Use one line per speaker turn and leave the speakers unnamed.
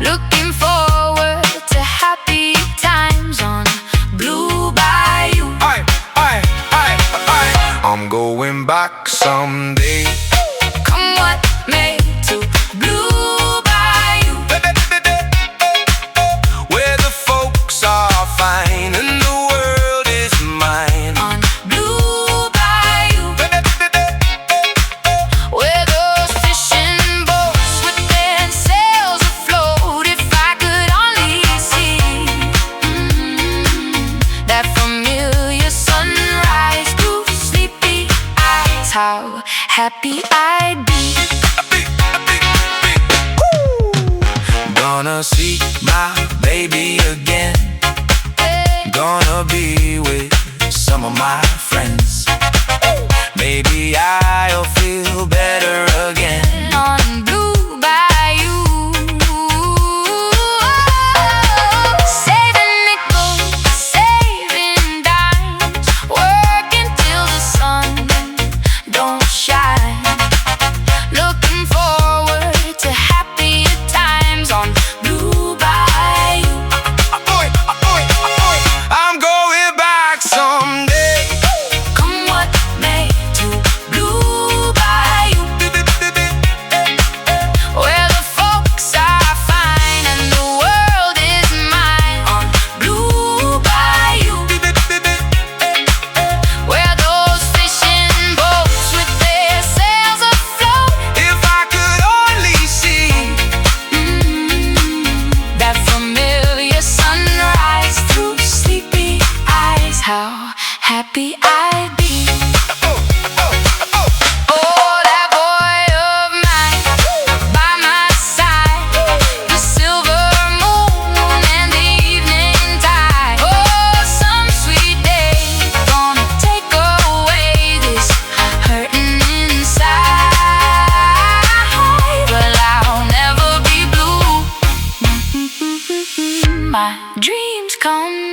Looking forward to happy times on Blue Bayou.
I'm going back someday.
Come what may to Blue Bayou,
where the folks are fine and the world is mine.
on Blue Bayou, where those fishing boats with their sails afloat. If I could only see that familiar sunrise through sleepy eyes, how happy I'd be.
Gonna see my baby again. Gonna be with some of my friends. Maybe I'll feel better again.
On Blue Bayou, saving nickels, saving dimes, working till the sun don't shine. Looking forward to happier times on Blue Bayou.
I'm going back someday.
Come what may to Blue Bayou, where the folks are fine and the world is mine. On Blue Bayou, where those fishing boats with their sails afloat.
If I could only see
that familiar sunrise through sleepy eyes, how happy I'd be. Oh, that boy of mine by my side, the silver moon and the evening tide. Oh, some sweet day gonna take away this hurting inside. But I'll never be blue. My dreams come